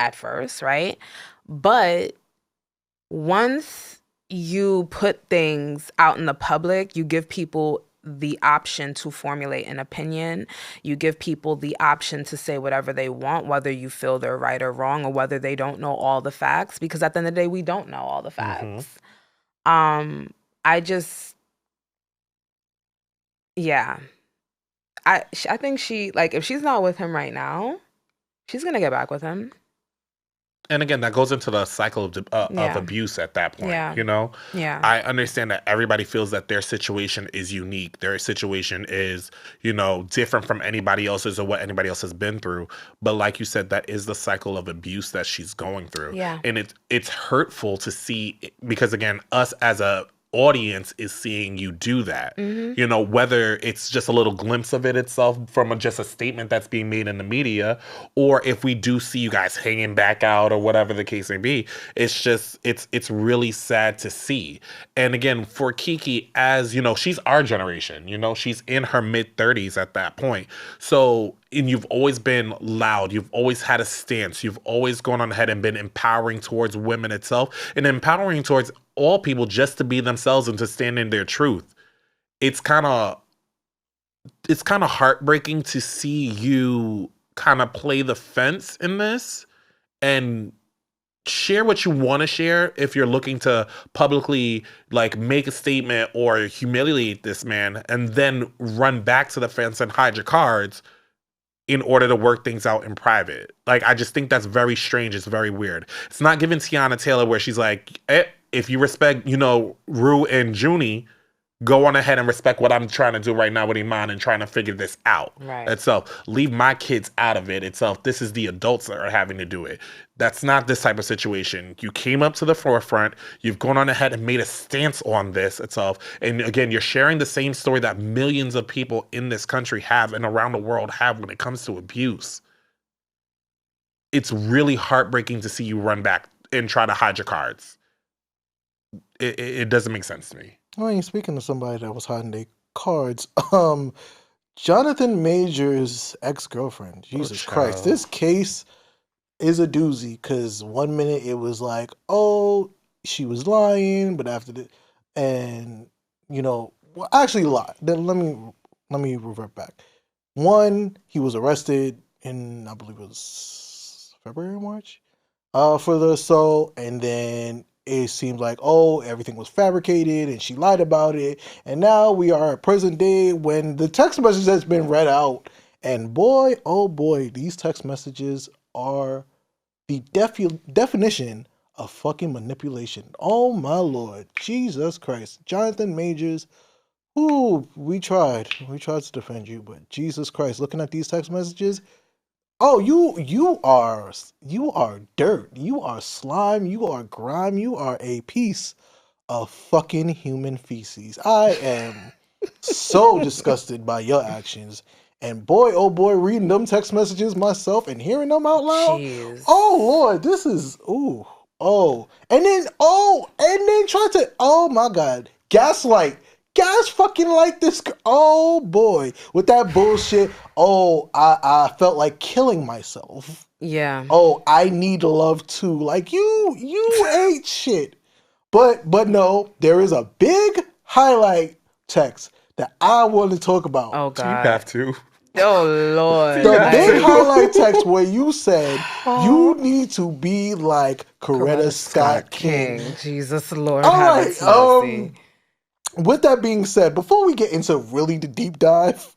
at first, right? But once you put things out in the public, you give people the option to formulate an opinion. You give people the option to say whatever they want, whether you feel they're right or wrong, or whether they don't know all the facts, because at the end of the day, we don't know all the facts. I think she, like, if she's not with him right now, she's gonna get back with him. And again, that goes into the cycle of abuse at that point, Yeah. I understand that everybody feels that their situation is unique. Their situation is, different from anybody else's or what anybody else has been through. But like you said, that is the cycle of abuse that she's going through. Yeah. And it's hurtful to see, because again, us as a audience is seeing you do that, whether it's just a little glimpse of it itself from just a statement that's being made in the media, or if we do see you guys hanging back out or whatever the case may be, it's just, it's really sad to see. And again, for Keke, as she's our generation, she's in her mid-30s at that point. So, and you've always been loud. You've always had a stance. You've always gone on ahead and been empowering towards women itself and empowering towards all people just to be themselves and to stand in their truth. It's kind of heartbreaking to see you kind of play the fence in this and share what you want to share if you're looking to publicly like make a statement or humiliate this man, and then run back to the fence and hide your cards in order to work things out in private. Like, I just think that's very strange. It's very weird. It's not giving Tiana Taylor where she's like, if you respect, Rue and Junie, go on ahead and respect what I'm trying to do right now with Iman and trying to figure this out. Right. Itself, leave my kids out of it. Itself, this is the adults that are having to do it. That's not this type of situation. You came up to the forefront. You've gone on ahead and made a stance on this itself. And again, you're sharing the same story that millions of people in this country have and around the world have when it comes to abuse. It's really heartbreaking to see you run back and try to hide your cards. It doesn't make sense to me. I mean, speaking of somebody that was hiding their cards, Jonathan Major's ex-girlfriend. Jesus Christ. This case is a doozy, because 1 minute it was like, oh, she was lying, but after the, and, well, actually lied. Then let me revert back. One, he was arrested in, I believe it was February, March, for the assault, and then it seems like, oh, everything was fabricated and she lied about it. And now we are at present day when the text message has been read out. And boy, oh boy, these text messages are the definition of fucking manipulation. Oh my Lord. Jesus Christ. Jonathan Majors. Ooh, we tried. We tried to defend you, but Jesus Christ, looking at these text messages, oh, you are dirt. You are slime. You are grime. You are a piece of fucking human feces. I am so disgusted by your actions. And boy, oh boy, reading them text messages myself and hearing them out loud. Jeez. Oh Lord, this is and then try to, oh my God, gaslight. Guys fucking like this. Oh boy, with that bullshit. Oh, I felt like killing myself. Yeah. Oh, I need love too. Like you ain't shit. But no, there is a big highlight text that I want to talk about. Oh God. You have to. Oh Lord. The big highlight text where you said you need to be like Coretta Scott King. Jesus Lord. All have right. With that being said, before we get into really the deep dive,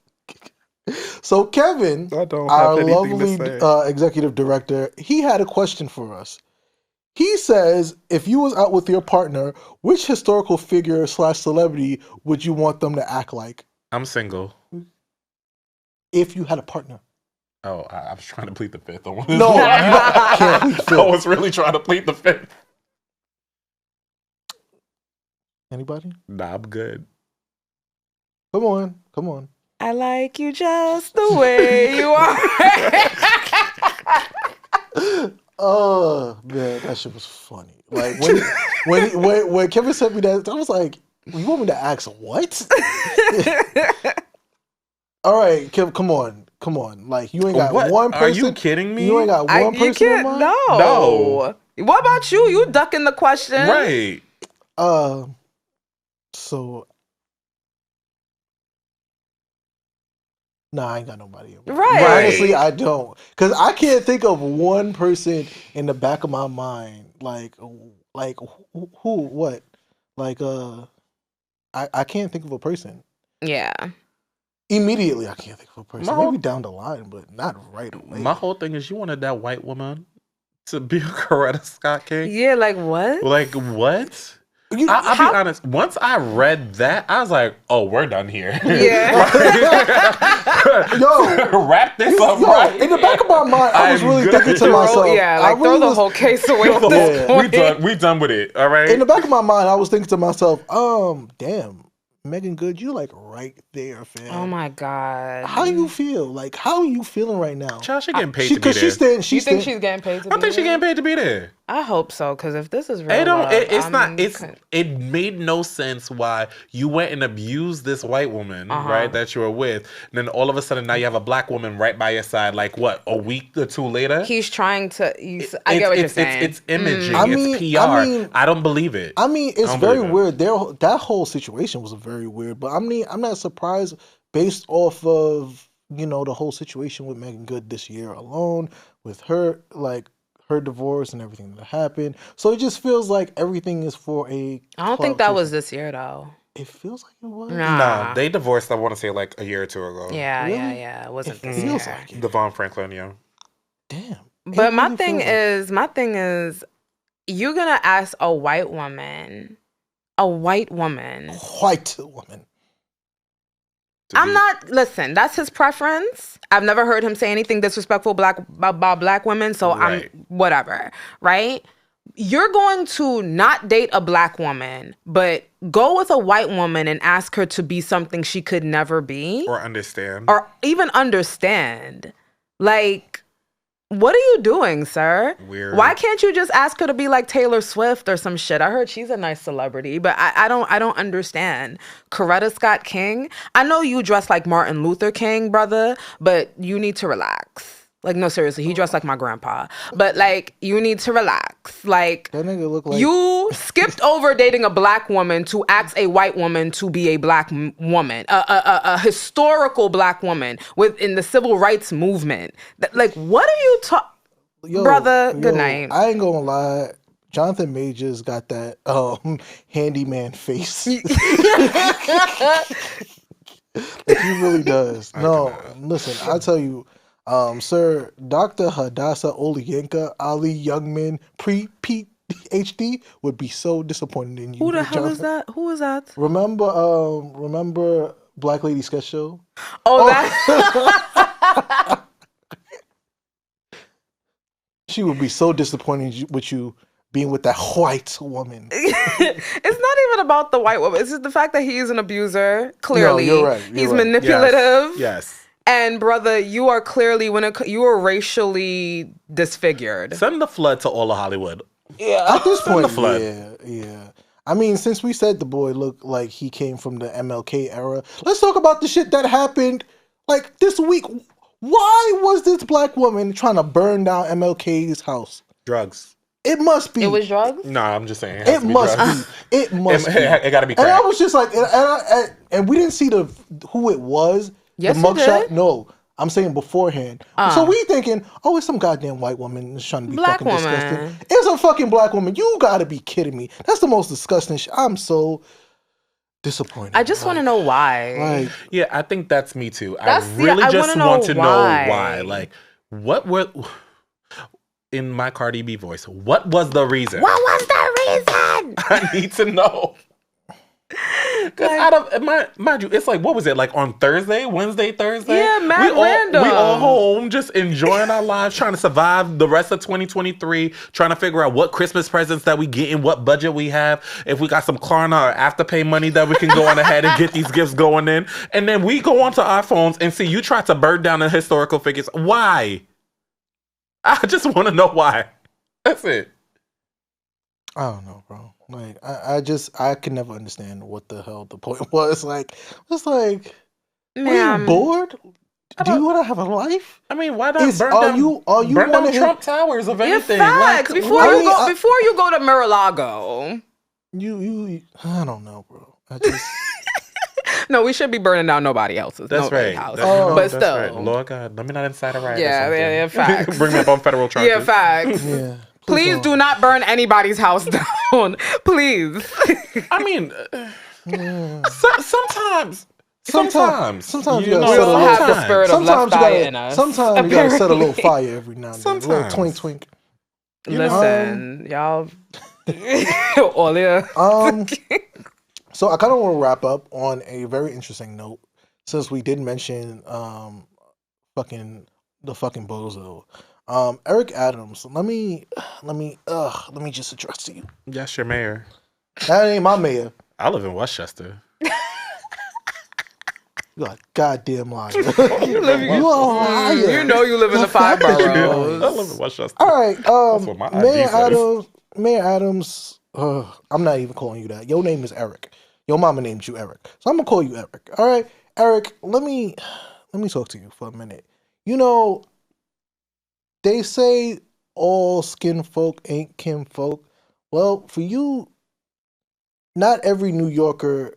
so Kevin, our lovely executive director, he had a question for us. He says, if you was out with your partner, which historical figure / celebrity would you want them to act like? I'm single. If you had a partner. Oh, I was trying to plead the fifth. No, you can't plead the fifth. I was really trying to plead the fifth. Anybody? Nah, I'm good. Come on. I like you just the way you are. Oh man, that shit was funny. Like when Kevin sent me that, I was like, "You want me to ask what?" All right, Kev, come on. Like you ain't got one person. Are you kidding me? You ain't got one person in mind? No. What about you? You ducking the question, right? So. Nah, I ain't got nobody. Right. Honestly, I don't. Because I can't think of one person in the back of my mind. Like who, what? Like, I can't think of a person. Yeah. Immediately, I can't think of a person. Maybe down the line, but not right away. My whole thing is you wanted that white woman to be a Coretta Scott King? Yeah, like what? Like what? I'll be honest. Once I read that, I was like, "Oh, we're done here." Yeah. Yo, wrap this up. Right. In the back of my mind, I was really thinking to myself, throw the whole case away. We done with it. All right. In the back of my mind, I was thinking to myself, damn, Megan Good, you like right there, fam. Oh my God. How you feel? Like, how are you feeling right now? Child, she getting paid to be there. You think she's getting paid to be there? I think she's getting paid to be there. I hope so, because if this is real it made no sense why you went and abused this white woman, right, that you were with, and then all of a sudden now you have a black woman right by your side, like what, a week or two later? He's trying to, I get what you're saying. It's imaging, it's PR. I don't believe it. I mean, it's very weird. That whole situation was very weird, but I mean, I'm not surprised based off of, the whole situation with Megan Good this year alone, with her, like, her divorce and everything that happened. So it just feels like everything is for a. I don't think that was this year though. It feels like it was. Nah, they divorced. I want to say like a year or two ago. Yeah, Really? yeah. It wasn't this feels year. like it. Devon Franklin, yeah. Damn. But my thing is, you're gonna ask a white woman. White woman. Listen, that's his preference. I've never heard him say anything disrespectful about black women, so Right. I'm whatever, right? You're going to not date a black woman, but go with a white woman and ask her to be something she could never be. Or understand. Or even understand. Like, what are you doing, sir? Weird. Why can't you just ask her to be like Taylor Swift or some shit? I heard she's a nice celebrity, but I don't understand. Coretta Scott King. I know you dress like Martin Luther King, brother, but you need to relax. Like, no, seriously, he dressed like my grandpa. But like, you need to relax. Like, that nigga look like you skipped over dating a black woman to ask a white woman to be a black woman, a historical black woman within the civil rights movement. Like, what are you talking, brother? Good night. I ain't gonna lie. Jonathan Majors got that handyman face. Like, he really does. Listen, I'll tell you. Sir, Dr. Hadassah Oliyenka Ali Youngman pre-PhD would be so disappointed in you. Who the hell is that? Who is that? Remember Black Lady Sketch Show? That. She would be so disappointed with you being with that white woman. It's not even about the white woman. It's just the fact that he's an abuser. Clearly, no, you're right. He's manipulative. Yes. And brother, you are clearly you are racially disfigured. Send the flood to all of Hollywood. Yeah, at this point, the flood. Yeah. I mean, since we said the boy looked like he came from the MLK era, let's talk about the shit that happened like this week. Why was this black woman trying to burn down MLK's house? Drugs. It must be. It was drugs? No, I'm just saying. It must be. It must be. It got to be crack. And I was just like, and we didn't see who it was. Yes, the mugshot. did. No, I'm saying beforehand. So we thinking, oh, it's some goddamn white woman that's trying to be Black fucking woman. disgusting. It's a fucking black woman. You gotta be kidding me. That's the most disgusting shit. I'm so disappointed. I just want to know why. Yeah, I think that's me too. I really just want to know why. why. Like, what were... In my Cardi B voice, what was the reason? What was the reason? I need to know. Because mind you, it's like, what was it, like on Wednesday, Thursday? Yeah, random. We all home, just enjoying our lives, trying to survive the rest of 2023, trying to figure out what Christmas presents that we get and what budget we have, if we got some Klarna or Afterpay money that we can go on ahead and get these gifts going in. And then we go onto our phones and see you try to burn down the historical figures. Why? I just want to know why. That's it. I don't know, bro. Like, I can never understand what the hell the point was. Like, just like, are you bored? Do you want to have a life? I mean, why not burn down Trump Towers of anything? Facts. Like, before you go to Mar-a-Lago. I don't know, bro. I just... No, we should be burning down nobody else's. That's right. House. But still. Right. Lord God, let me not insider right. Yeah, facts. Bring me up on federal charges. Yeah, facts. Yeah. Please do not burn anybody's house down. Please. I mean, sometimes you know, we all have the spirit of left eye in us. Sometimes you gotta set a little fire every now and then. A little twink. Listen, y'all. So I kind of want to wrap up on a very interesting note, since we did mention the fucking bozo. Eric Adams, let me just address to you. Yes, your mayor. That ain't my mayor. I live in Westchester. You are a goddamn liar. You are a liar. You know you live in the 5 boroughs. I live in Westchester. All right, Mayor Adams, I'm not even calling you that. Your name is Eric. Your mama named you Eric. So I'm gonna call you Eric. All right, Eric, let me talk to you for a minute. You know, they say all skin folk ain't kin folk. Well, for you, not every New Yorker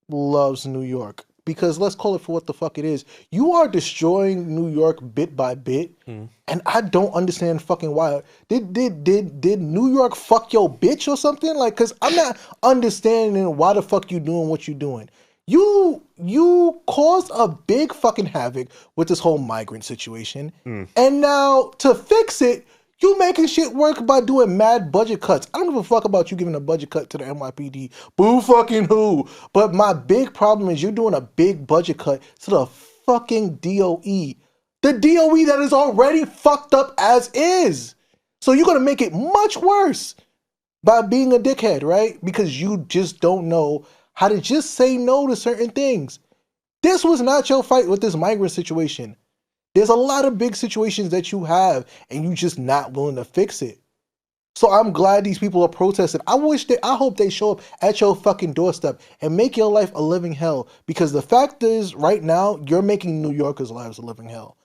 loves New York. because let's call it for what the fuck it is. You are destroying New York bit by bit, and I don't understand fucking why. Did New York fuck your bitch or something? Like, cause I'm not understanding why the fuck you doing what you doing. You caused a big fucking havoc with this whole migrant situation, and now to fix it, you making shit work by doing mad budget cuts. I don't give a fuck about you giving a budget cut to the NYPD. Boo fucking who. But my big problem is you're doing a big budget cut to the fucking DOE. The DOE that is already fucked up as is. So you're going to make it much worse by being a dickhead, right? Because you just don't know how to just say no to certain things. This was not your fight with this migrant situation. There's a lot of big situations that you have and you just not willing to fix it. So I'm glad these people are protesting. I hope they show up at your fucking doorstep and make your life a living hell. Because the fact is, right now, you're making New Yorkers' lives a living hell.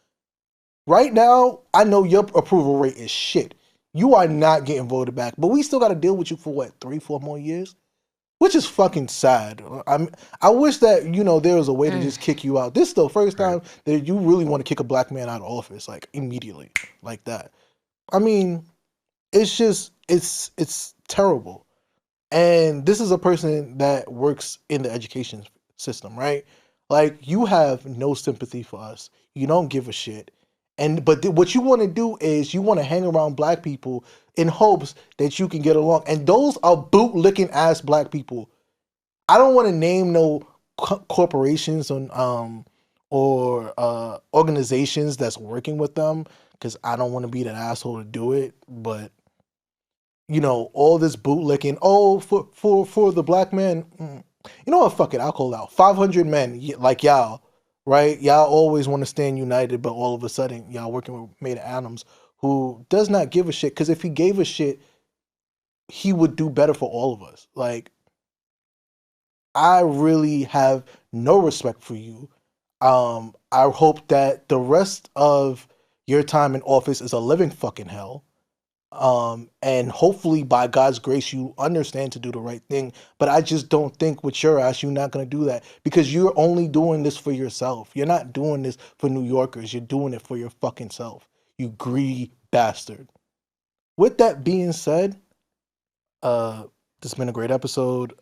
Right now, I know your approval rate is shit. You are not getting voted back. But we still got to deal with you for what, 3-4 more years? Which is fucking sad. I wish that, there was a way to just kick you out. This is the first time that you really want to kick a black man out of office, like immediately, like that. I mean, it's terrible. And this is a person that works in the education system, right? Like, you have no sympathy for us. You don't give a shit. But what you want to do is you want to hang around black people in hopes that you can get along. And those are boot-licking ass black people. I don't want to name no corporations or organizations that's working with them because I don't want to be that asshole to do it. But all this bootlicking. Oh, for the black man. You know what? Fuck it. I'll call it out. 500 men like y'all. Right? Y'all always want to stand united, but all of a sudden, y'all working with Maida Adams, who does not give a shit. Because if he gave a shit, he would do better for all of us. Like, I really have no respect for you. I hope that the rest of your time in office is a living fucking hell. And hopefully by God's grace you understand to do the right thing, but I just don't think with your ass you're not going to do that because you're only doing this for yourself. You're not doing this for New Yorkers. You're doing it for your fucking self, you greedy bastard. With that being said, this has been a great episode.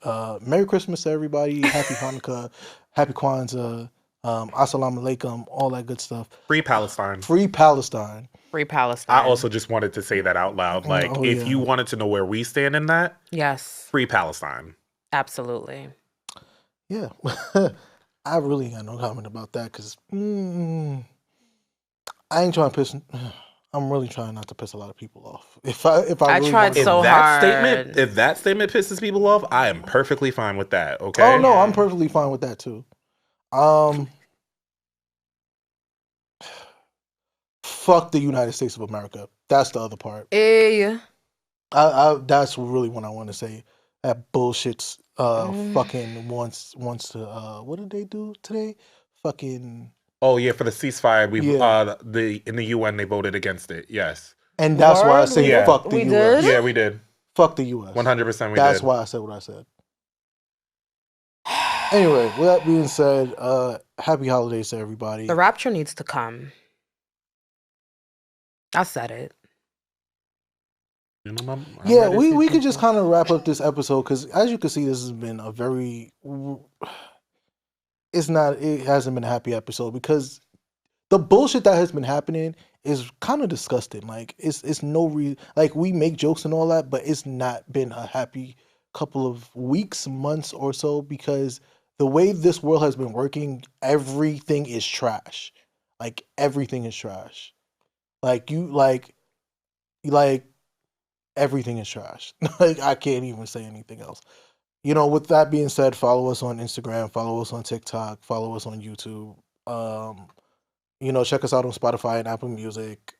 Merry Christmas to everybody. Happy Hanukkah, Happy Kwanzaa, Assalamu alaikum, all that good stuff. Free Palestine. Free Palestine. Free Palestine. I also just wanted to say that out loud. Like, if you wanted to know where we stand in that, yes, free Palestine. Absolutely. Yeah. I really got no comment about that because I ain't trying to piss. I'm really trying not to piss a lot of people off. If I really tried so hard. If that statement pisses people off, I am perfectly fine with that. Okay. Oh no, I'm perfectly fine with that too. Fuck the United States of America. That's the other part. Hey. That's really what I want to say. That bullshit's fucking wants to what did they do today? Fucking. Oh yeah, for the ceasefire, in the UN they voted against it. Yes. And that's why I say fuck the US. Yeah, we did. Fuck the US. 100% we did. That's why I said what I said. Anyway, with that being said, happy holidays to everybody. The rapture needs to come. I said it. Yeah, we could just kind of wrap up this episode because, as you can see, this has been a very. It hasn't been a happy episode because the bullshit that has been happening is kind of disgusting. Like, it's no reason. Like, we make jokes and all that, but it's not been a happy couple of weeks, months or so because the way this world has been working, everything is trash. Like, everything is trash. Like everything is trash. Like, I can't even say anything else. With that being said, follow us on Instagram, follow us on TikTok, follow us on YouTube. Check us out on Spotify and Apple Music.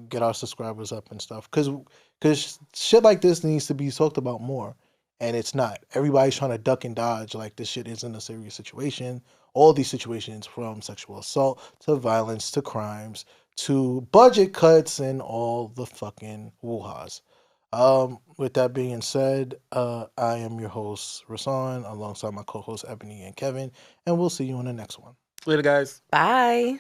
Get our subscribers up and stuff. Because shit like this needs to be talked about more. And it's not. Everybody's trying to duck and dodge like this shit isn't a serious situation. All these situations, from sexual assault to violence to crimes to budget cuts and all the fucking woo-has. With that being said, I am your host, Rassan, alongside my co-hosts Ebony and Kevin, and we'll see you in the next one. Later, guys. Bye.